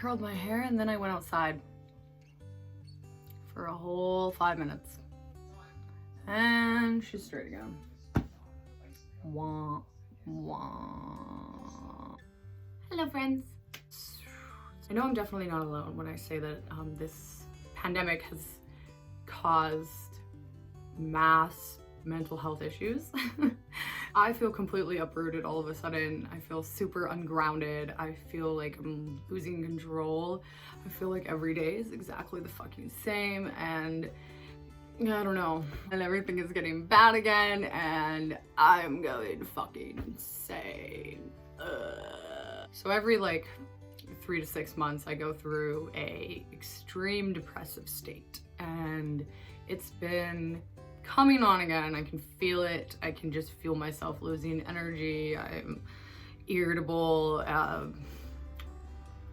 curled my hair and then I went outside for a whole 5 minutes. And she's straight again. Wah, wah. Hello, friends. I know I'm definitely not alone when I say that this pandemic has caused mass mental health issues. I feel completely uprooted all of a sudden. I feel super ungrounded. I feel like I'm losing control. I feel like every day is exactly the fucking same, and I don't know. And everything is getting bad again, and I'm going fucking insane. So every like 3 to 6 months, I go through a extreme depressive state, and it's been coming on again. I can feel it. I can just feel myself losing energy. I'm irritable.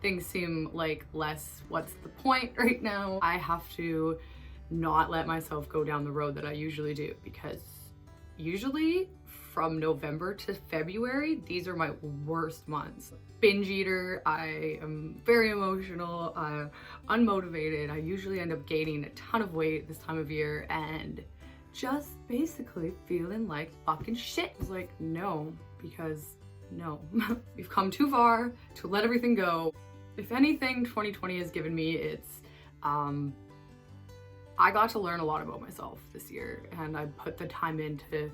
Things seem like less what's the point right now. I have to not let myself go down the road that I usually do, because usually from November to February, these are my worst months. Binge eater, I am very emotional, unmotivated. I usually end up gaining a ton of weight this time of year and just basically feeling like fucking shit. I was like, no, because no, we've come too far to let everything go. If anything 2020 has given me, it's I got to learn a lot about myself this year, and I put the time in to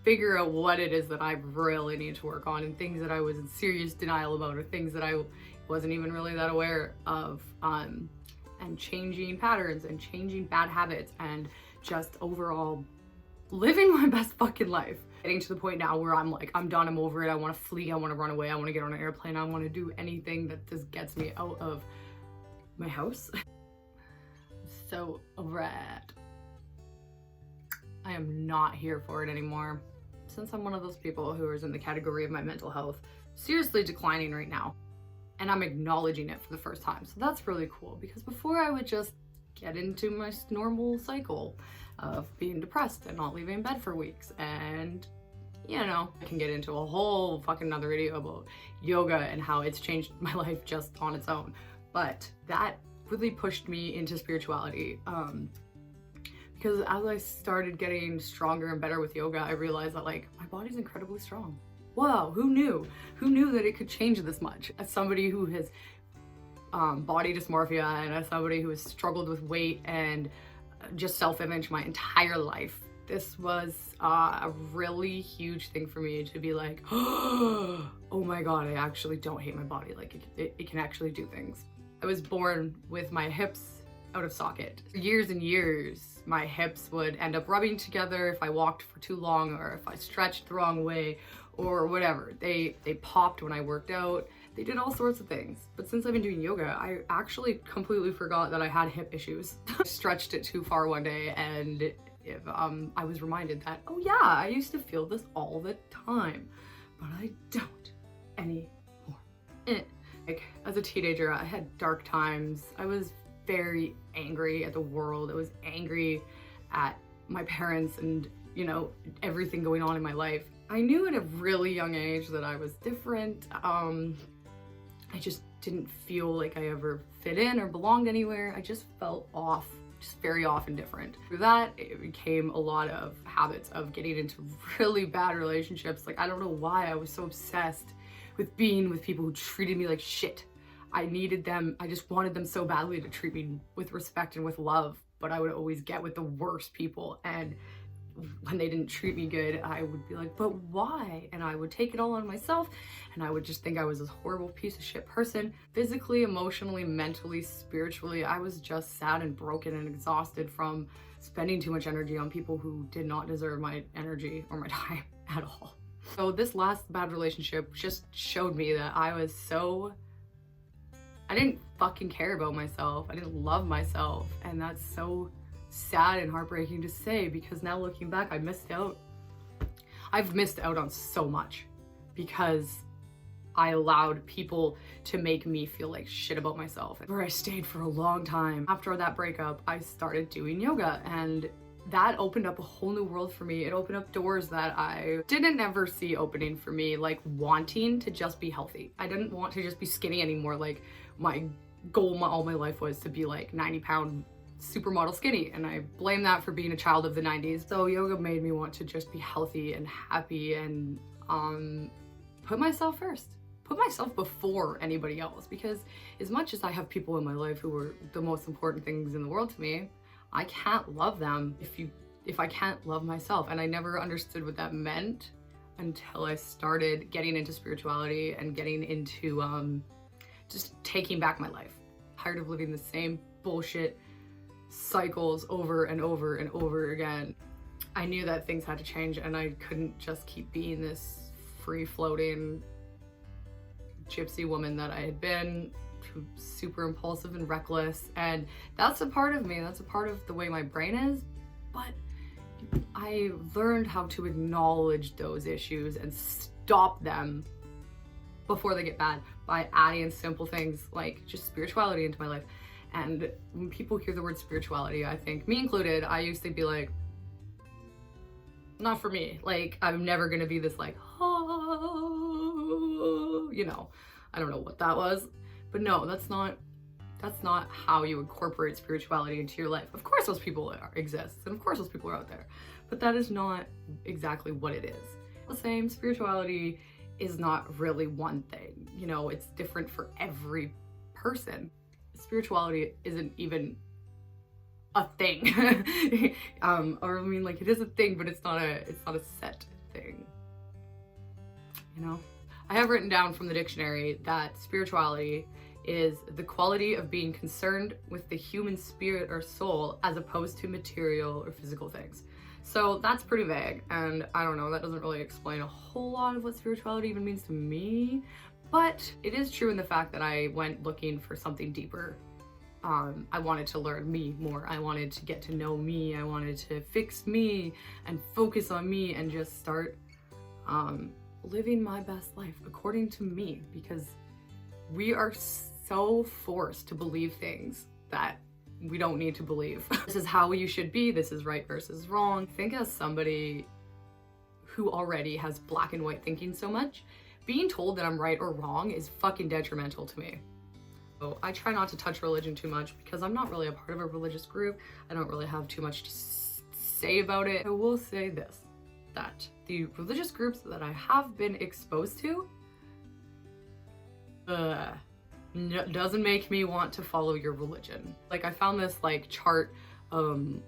figure out what it is that I really need to work on, and things that I was in serious denial about, or things that I wasn't even really that aware of, and changing patterns and changing bad habits and just overall living my best fucking life. Getting to the point now where I'm like, I'm done, I'm over it, I want to flee, I want to run away, I want to get on an airplane, I want to do anything that just gets me out of my house. So over it. I am not here for it anymore. Since I'm one of those people who is in the category of my mental health seriously declining right now, and I'm acknowledging it for the first time. So that's really cool, because before I would just get into my normal cycle of being depressed and not leaving bed for weeks, and you know, I can get into a whole fucking another video about yoga and how it's changed my life just on its own. But that really pushed me into spirituality, because as I started getting stronger and better with yoga, I realized that like my body's incredibly strong. Wow, who knew? Who knew that it could change this much? As somebody who has body dysmorphia, and as somebody who has struggled with weight and just self-image my entire life, this was a really huge thing for me to be like, oh my god, I actually don't hate my body. Like it can actually do things. I was born with my hips out of socket. For years and years, my hips would end up rubbing together if I walked for too long, or if I stretched the wrong way, or whatever. They popped when I worked out. They did all sorts of things. But since I've been doing yoga, I actually completely forgot that I had hip issues. I stretched it too far one day, and I was reminded that, oh yeah, I used to feel this all the time, but I don't anymore. Like, as a teenager, I had dark times. I was very angry at the world. I was angry at my parents and, you know, everything going on in my life. I knew at a really young age that I was different. I just didn't feel like I ever fit in or belonged anywhere. I just felt off, just very off and different. Through that, it became a lot of habits of getting into really bad relationships. Like, I don't know why I was so obsessed with being with people who treated me like shit. I needed them. I just wanted them so badly to treat me with respect and with love, but I would always get with the worst people, and when they didn't treat me good, I would be like, but why? And I would take it all on myself, and I would just think I was this horrible piece of shit person. Physically, emotionally, mentally, spiritually, I was just sad and broken and exhausted from spending too much energy on people who did not deserve my energy or my time at all. So this last bad relationship just showed me that I didn't fucking care about myself. I didn't love myself. And that's so sad and heartbreaking to say, because now looking back, I've missed out on so much because I allowed people to make me feel like shit about myself, where I stayed for a long time. After that breakup, I started doing yoga, and that opened up a whole new world for me. It opened up doors that I didn't ever see opening for me, like wanting to just be healthy. I didn't want to just be skinny anymore. Like my goal all my life was to be like 90-pound supermodel skinny, and I blame that for being a child of the 90s. So yoga made me want to just be healthy and happy and put myself first. Put myself before anybody else, because as much as I have people in my life who are the most important things in the world to me, I can't love them if I can't love myself. And I never understood what that meant until I started getting into spirituality and getting into just taking back my life. Tired of living the same bullshit cycles over and over and over again. I knew that things had to change, and I couldn't just keep being this free-floating gypsy woman that I had been, super impulsive and reckless. And that's a part of me, that's a part of the way my brain is. But I learned how to acknowledge those issues and stop them before they get bad by adding simple things like just spirituality into my life. And when people hear the word spirituality, I think, me included, I used to be like, not for me. Like, I'm never gonna be this like, oh, you know, I don't know what that was. But no, that's not how you incorporate spirituality into your life. Of course those people exist, and of course those people are out there, but that is not exactly what it is. The same, spirituality is not really one thing. You know, it's different for every person. Spirituality isn't even a thing. Or I mean, like, it is a thing, but it's not a set thing. You know? I have written down from the dictionary that spirituality is the quality of being concerned with the human spirit or soul as opposed to material or physical things. So that's pretty vague, and I don't know, that doesn't really explain a whole lot of what spirituality even means to me, but it is true in the fact that I went looking for something deeper. I wanted to learn me more. I wanted to get to know me. I wanted to fix me and focus on me and just start living my best life according to me, because we are so forced to believe things that we don't need to believe. This is how you should be. This is right versus wrong. I think as somebody who already has black and white thinking so much, being told that I'm right or wrong is fucking detrimental to me. So I try not to touch religion too much because I'm not really a part of a religious group. I don't really have too much to say about it. I will say this, that the religious groups that I have been exposed to doesn't make me want to follow your religion. Like, I found this like chart on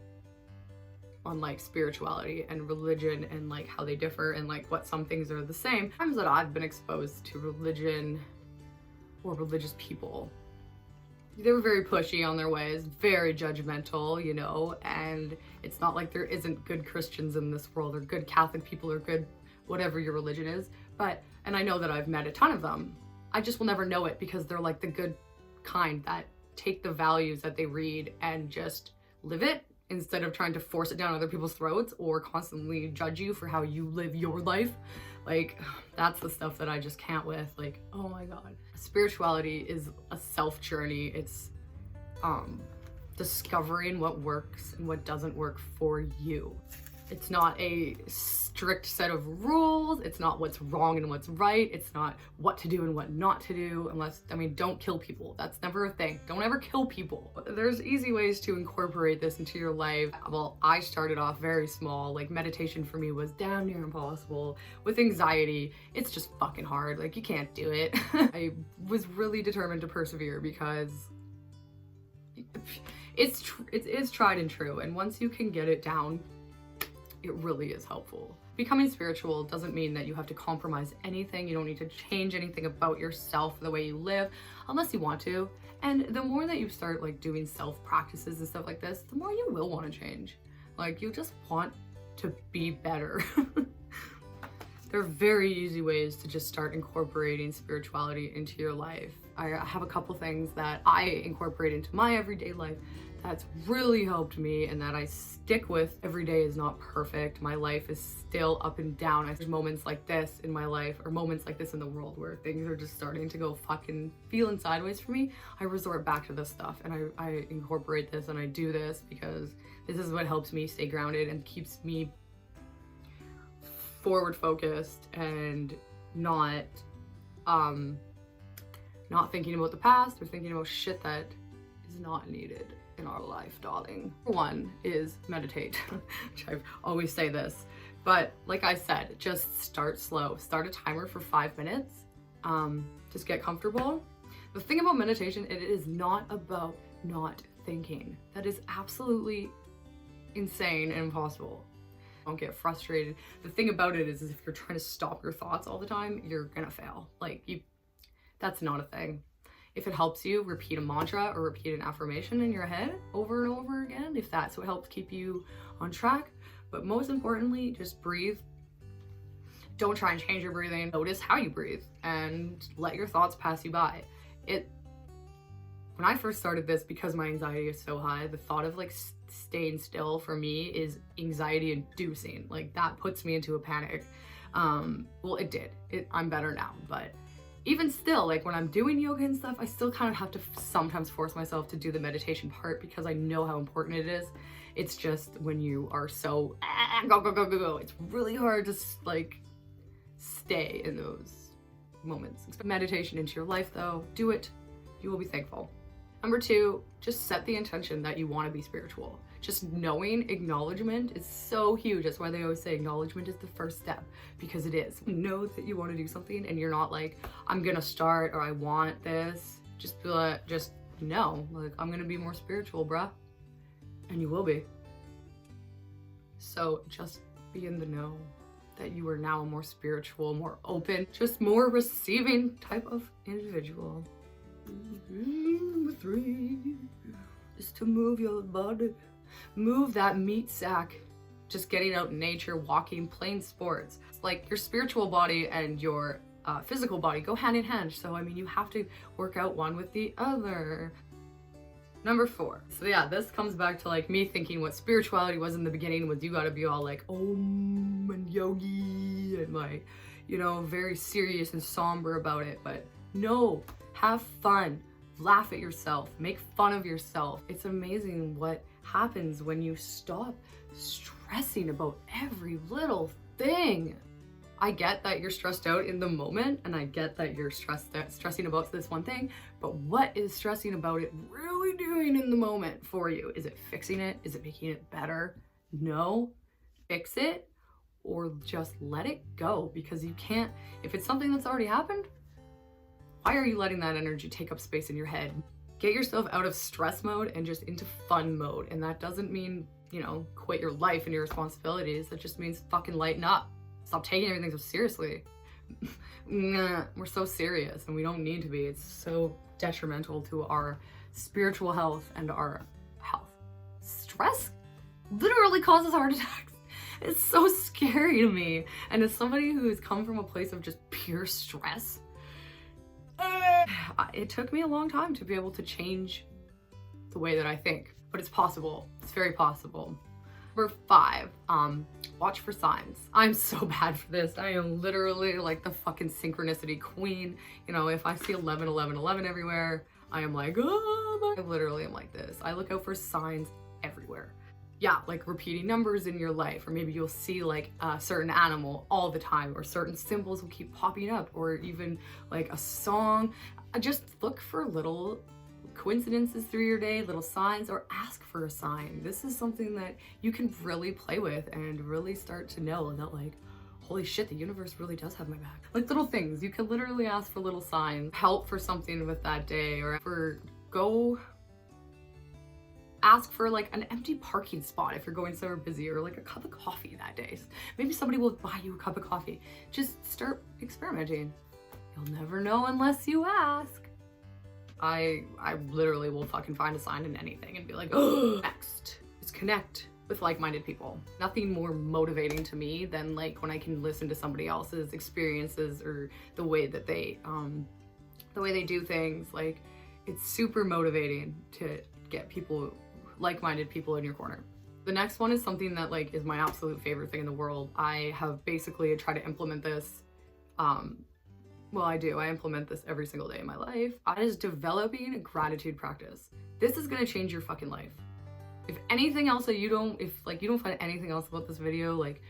like spirituality and religion and like how they differ and like what some things are the same. Times that I've been exposed to religion or religious people, they were very pushy on their ways, very judgmental, you know, and it's not like there isn't good Christians in this world or good Catholic people or good whatever your religion is, but, and I know that I've met a ton of them. I just will never know it because they're like the good kind that take the values that they read and just live it instead of trying to force it down other people's throats or constantly judge you for how you live your life. Like, that's the stuff that I just can't with. Like, oh my God. Spirituality is a self journey. It's discovering what works and what doesn't work for you. It's not a strict set of rules. It's not what's wrong and what's right. It's not what to do and what not to do, unless, I mean, don't kill people. That's never a thing. Don't ever kill people. There's easy ways to incorporate this into your life. Well, I started off very small. Like, meditation for me was damn near impossible. With anxiety, it's just fucking hard. Like, you can't do it. I was really determined to persevere because it is tried and true. And once you can get it down, it really is helpful. Becoming spiritual doesn't mean that you have to compromise anything. You don't need to change anything about yourself, the way you live, unless you want to. And the more that you start like doing self practices and stuff like this, the more you will want to change. Like, you just want to be better. There are very easy ways to just start incorporating spirituality into your life. I have a couple things that I incorporate into my everyday life that's really helped me and that I stick with. Every day is not perfect. My life is still up and down. There's moments like this in my life, or moments like this in the world, where things are just starting to go fucking feeling sideways for me. I resort back to this stuff, and I incorporate this, and I do this because this is what helps me stay grounded and keeps me forward focused and not thinking about the past or thinking about shit that is not needed in our life, darling. One is meditate, which I always say this, but like I said, just start slow. Start a timer for 5 minutes. Just get comfortable. The thing about meditation, it is not about not thinking. That is absolutely insane and impossible. Don't get frustrated. The thing about it is if you're trying to stop your thoughts all the time, you're gonna fail. That's not a thing. If it helps you, repeat a mantra or repeat an affirmation in your head over and over again, if that's what helps keep you on track. But most importantly, just breathe. Don't try and change your breathing. Notice how you breathe and let your thoughts pass you by. When I first started this, because my anxiety is so high, the thought of staying still for me is anxiety inducing. That puts me into a panic. Well, it did. I'm better now, but even still, when I'm doing yoga and stuff, I still kind of have to sometimes force myself to do the meditation part because I know how important it is. It's just when you are so go, go, go, go, go, it's really hard to stay in those moments. Expect meditation into your life though. Do it. You will be thankful. Number 2, just set the intention that you want to be spiritual. Just knowing acknowledgement is so huge. That's why they always say acknowledgement is the first step, because it is. Know that you want to do something and you're not I'm gonna start or I want this. Just know, I'm gonna be more spiritual, bruh. And you will be. So just be in the know that you are now a more spiritual, more open, just more receiving type of individual. Number 3 is to move your body. Move that meat sack. Just getting out in nature, walking, playing sports. It's your spiritual body and your physical body go hand in hand. So, you have to work out one with the other. Number 4. So yeah, this comes back to me thinking what spirituality was in the beginning was you gotta be all om and yogi and very serious and somber about it. But no, have fun. Laugh at yourself. Make fun of yourself. It's amazing what happens when you stop stressing about every little thing. I get that you're stressed out in the moment, and I get that you're stressing about this one thing, but what is stressing about it really doing in the moment for you? Is it fixing it? Is it making it better? No. Fix it or just let it go, because you can't, if it's something that's already happened, why are you letting that energy take up space in your head? Get yourself out of stress mode and just into fun mode. And that doesn't mean, quit your life and your responsibilities. That just means fucking lighten up. Stop taking everything so seriously. We're so serious and we don't need to be. It's so detrimental to our spiritual health and our health. Stress literally causes heart attacks. It's so scary to me. And as somebody who's come from a place of just pure stress, it took me a long time to be able to change the way that I think, but it's possible. It's very possible. Number 5, watch for signs. I'm so bad for this. I am literally the fucking synchronicity queen. If I see 11, 11, 11 everywhere, I am oh, I literally am like this. I look out for signs everywhere. Yeah, repeating numbers in your life, or maybe you'll see a certain animal all the time, or certain symbols will keep popping up, or even a song. Just look for little coincidences through your day, little signs, or ask for a sign. This is something that you can really play with and really start to know that holy shit, the universe really does have my back. Little things, you can literally ask for little signs, help for something with that day, or ask for an empty parking spot if you're going somewhere busy, or a cup of coffee that day. Maybe somebody will buy you a cup of coffee. Just start experimenting. You'll never know unless you ask. I literally will fucking find a sign in anything and be oh, next. Just connect with like-minded people. Nothing more motivating to me than when I can listen to somebody else's experiences or the way that they do things. It's super motivating to get people like-minded people in your corner. The next one is something that like is my absolute favorite thing in the world. I have basically tried to implement this. Well, I do. I implement this every single day in my life. That is developing a gratitude practice. This is gonna change your fucking life. If anything else that you don't find anything else about this video like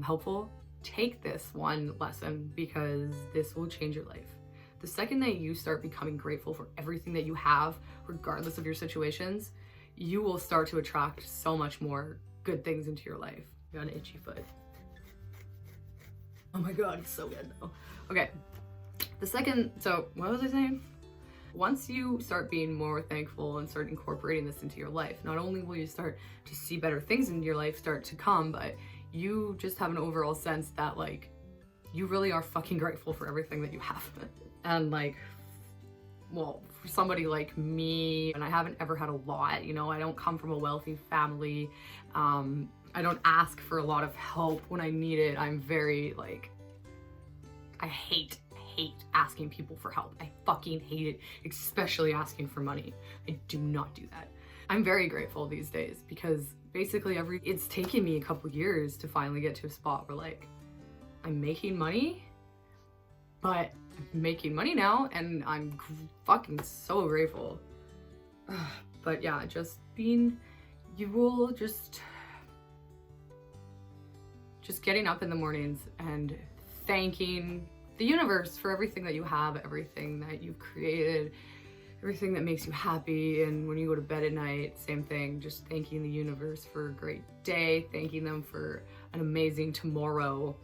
helpful, take this one lesson because this will change your life. The second that you start becoming grateful for everything that you have, regardless of your situations, you will start to attract so much more good things into your life. I got an itchy foot. Oh my God, it's so good though. Okay, so what was I saying? Once you start being more thankful and start incorporating this into your life, not only will you start to see better things in your life start to come, but you just have an overall sense that like, you really are fucking grateful for everything that you have. And like, well, for somebody like me, and I haven't ever had a lot, you know, I don't come from a wealthy family. I don't ask for a lot of help when I need it. I'm very like, I hate asking people for help. I fucking hate it, especially asking for money. I do not do that. I'm very grateful these days because basically it's taken me a couple years to finally get to a spot where like, I'm making money, but I'm making money now and I'm fucking so grateful. But yeah, you will just getting up in the mornings and thanking the universe for everything that you have, everything that you've created, everything that makes you happy. And when you go to bed at night, same thing, just thanking the universe for a great day, thanking them for an amazing tomorrow.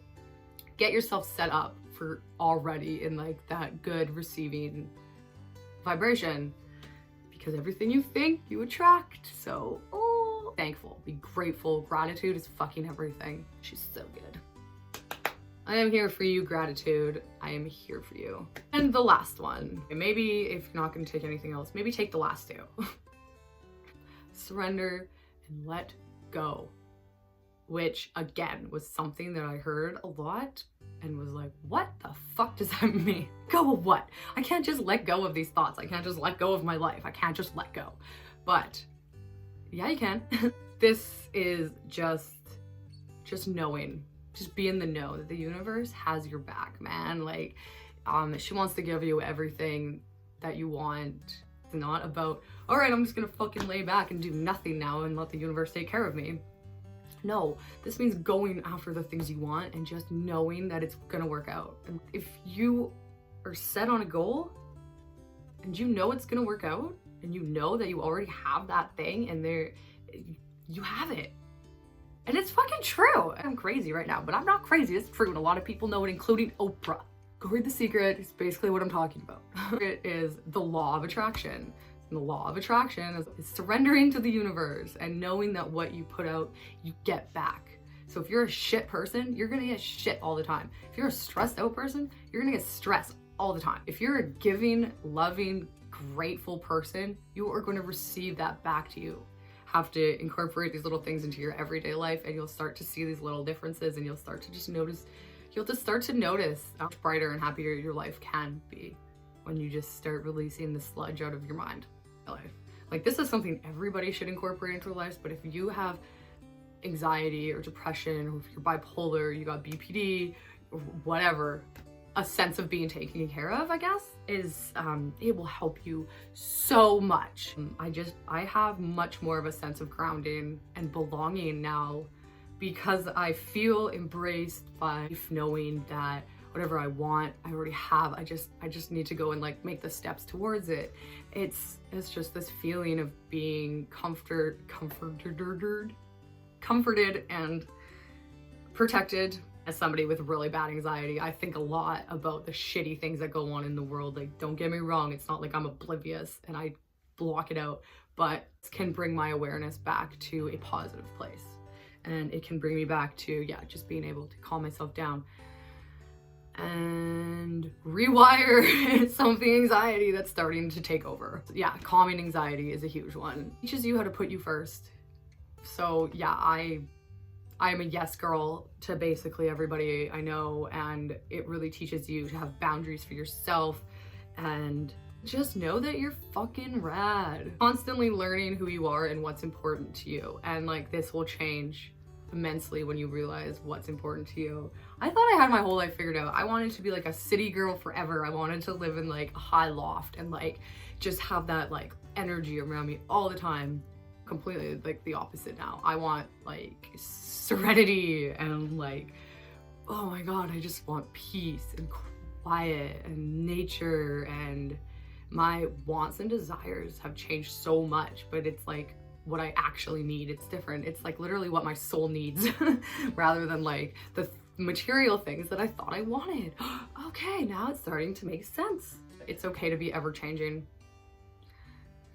Get yourself set up for already in like that good receiving vibration, because everything you think you attract. So, thankful, be grateful. Gratitude is fucking everything. She's so good. I am here for you, gratitude. I am here for you. And the last one, maybe if you're not gonna take anything else, maybe take the last two. Surrender and let go. Which again was something that I heard a lot and was like, what the fuck does that mean? Go of what? I can't just let go of these thoughts. I can't just let go of my life. I can't just let go. But yeah, you can. This is just knowing, just be in the know that the universe has your back, man. Like, she wants to give you everything that you want. It's not about, all right, I'm just gonna fucking lay back and do nothing now and let the universe take care of me. No, this means going after the things you want and just knowing that it's gonna work out. And if you are set on a goal and you know it's gonna work out and you know that you already have that thing and you have it. And it's fucking true. I'm crazy right now, but I'm not crazy. It's true, and a lot of people know it, including Oprah. Go read The Secret. It's basically what I'm talking about. It is the law of attraction. And the law of attraction is surrendering to the universe and knowing that what you put out, you get back. So if you're a shit person, you're gonna get shit all the time. If you're a stressed out person, you're gonna get stressed all the time. If you're a giving, loving, grateful person, you are gonna receive that back to you. Have to incorporate these little things into your everyday life and you'll start to see these little differences and you'll start to just notice, how much brighter and happier your life can be when you just start releasing the sludge out of your mind. Life. Like, this is something everybody should incorporate into their lives, but if you have anxiety or depression, or if you're bipolar, you got BPD, or whatever, a sense of being taken care of, I guess, is it will help you so much. I have much more of a sense of grounding and belonging now because I feel embraced by knowing that whatever I want, I already have. I just need to go and like make the steps towards it. It's just this feeling of being comforted and protected. As somebody with really bad anxiety, I think a lot about the shitty things that go on in the world. Like, don't get me wrong, it's not like I'm oblivious and I block it out, but it can bring my awareness back to a positive place. And it can bring me back to, yeah, just being able to calm myself down and rewire some of the anxiety that's starting to take over. Yeah, calming anxiety is a huge one. It teaches you how to put you first. So yeah, I'm a yes girl to basically everybody I know, and it really teaches you to have boundaries for yourself and just know that you're fucking rad. Constantly learning who you are and what's important to you. And like this will change immensely when you realize what's important to you. I thought I had my whole life figured out. I wanted to be like a city girl forever. I wanted to live in like a high loft and like just have that like energy around me all the time. Completely like the opposite now. I want like serenity and like, oh my God, I just want peace and quiet and nature, and my wants and desires have changed so much, but it's like what I actually need. It's different. It's like literally what my soul needs rather than like the material things that I thought I wanted. Okay, now it's starting to make sense. It's okay to be ever changing.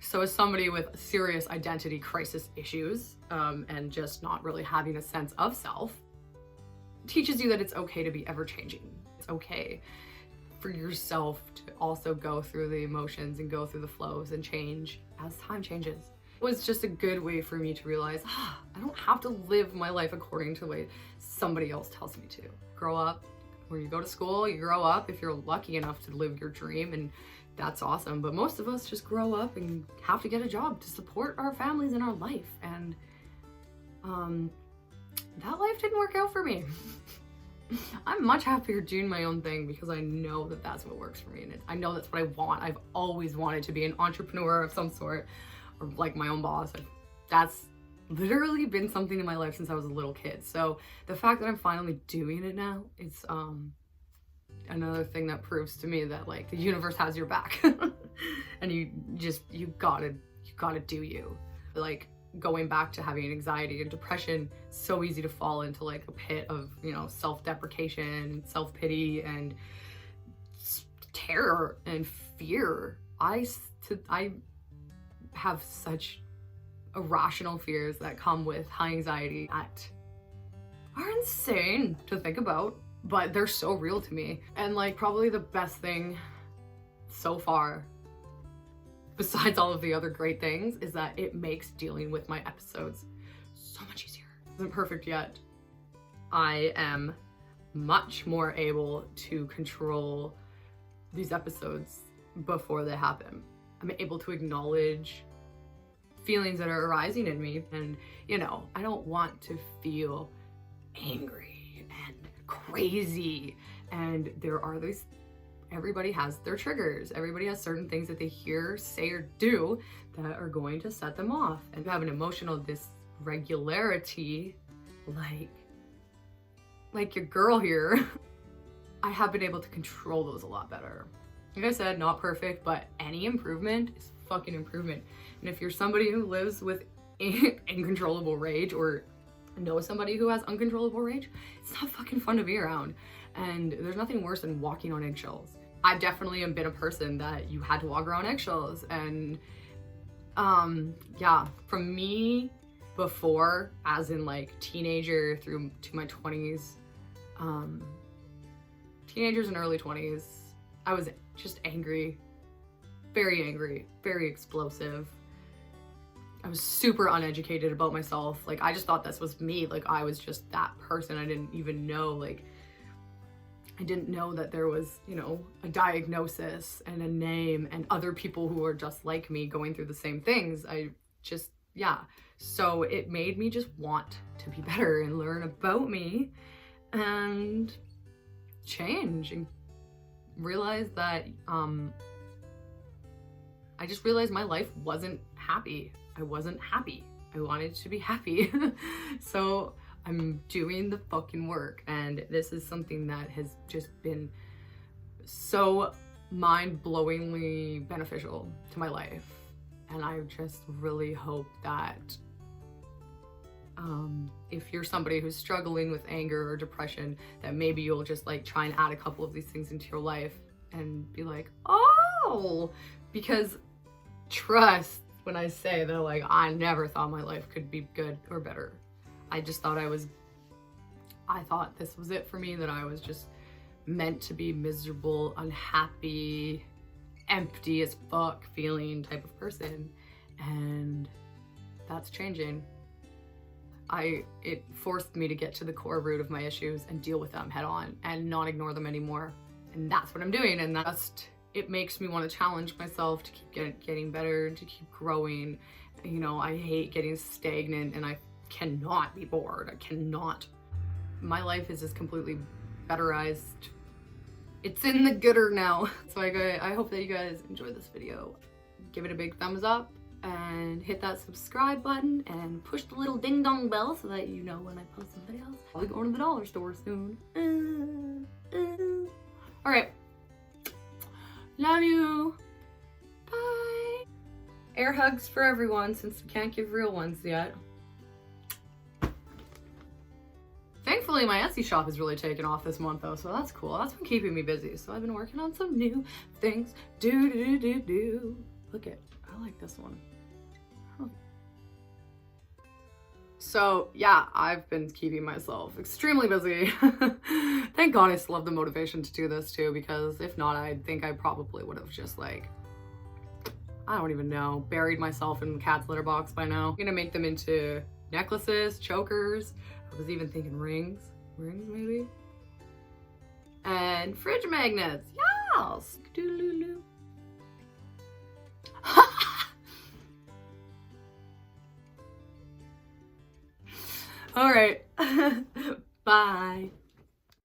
So as somebody with serious identity crisis issues and just not really having a sense of self, teaches you that it's okay to be ever changing. It's okay for yourself to also go through the emotions and go through the flows and change as time changes. It was just a good way for me to realize, I don't have to live my life according to the way somebody else tells me to. Grow up. When you go to school, you grow up if you're lucky enough to live your dream, and that's awesome. But most of us just grow up and have to get a job to support our families and our life. And that life didn't work out for me. I'm much happier doing my own thing because I know that that's what works for me. And I know that's what I want. I've always wanted to be an entrepreneur of some sort, or like my own boss. That's literally been something in my life since I was a little kid. So the fact that I'm finally doing it now, it's another thing that proves to me that like the universe has your back. And you gotta do you. Like going back to having anxiety and depression, so easy to fall into like a pit of, you know, self-deprecation, self-pity, and terror and fear. I have such irrational fears that come with high anxiety that are insane to think about, but they're so real to me. And like probably the best thing so far, besides all of the other great things, is that it makes dealing with my episodes so much easier. It isn't perfect yet. I am much more able to control these episodes before they happen. I'm able to acknowledge feelings that are arising in me, and you know, I don't want to feel angry and crazy. And there are these, everybody has their triggers. Everybody has certain things that they hear, say, or do that are going to set them off. And have an emotional dysregularity, like your girl here, I have been able to control those a lot better. Like I said, not perfect, but any improvement is fucking improvement. And if you're somebody who lives with uncontrollable rage, or know somebody who has uncontrollable rage, it's not fucking fun to be around. And there's nothing worse than walking on eggshells. I definitely have been a person that you had to walk around eggshells. And yeah, from me before, as in like teenager through to my 20s, teenagers and early 20s, I was just angry, very explosive. I was super uneducated about myself. Like I just thought this was me. Like I was just that person. I didn't even know, like, I didn't know that there was, you know, a diagnosis and a name and other people who are just like me going through the same things. Yeah. So it made me just want to be better and learn about me and change, and realize that I just realized my life wasn't happy. I wasn't happy. I wanted to be happy. So I'm doing the fucking work, and this is something that has just been so mind-blowingly beneficial to my life. And I just really hope that if you're somebody who's struggling with anger or depression, that maybe you'll just like try and add a couple of these things into your life and be like, oh, because trust when I say that, like, I never thought my life could be good or better. I just thought I thought this was it for me, that I was just meant to be miserable, unhappy, empty as fuck feeling type of person. And that's changing. It forced me to get to the core root of my issues and deal with them head on and not ignore them anymore. And that's what I'm doing. And that's it makes me want to challenge myself to keep getting better and to keep growing. You know, I hate getting stagnant and I cannot be bored. I cannot. My life is just completely betterized. It's in the gooder now. So I hope that you guys enjoyed this video. Give it a big thumbs up and hit that subscribe button and push the little ding dong bell so that you know when I post some videos. I'll be going to the dollar store soon. All right. Love you. Bye. Air hugs for everyone since we can't give real ones yet. Thankfully, my Etsy shop has really taken off this month though, so that's cool. That's been keeping me busy. So I've been working on some new things. Look at, I like this one. So yeah, I've been keeping myself extremely busy. Thank God I still have the motivation to do this too, because if not, I think I probably would have just like, I don't even know, buried myself in the cat's litter box by now. I'm gonna make them into necklaces, chokers. I was even thinking rings maybe. And fridge magnets, yes! All right, bye.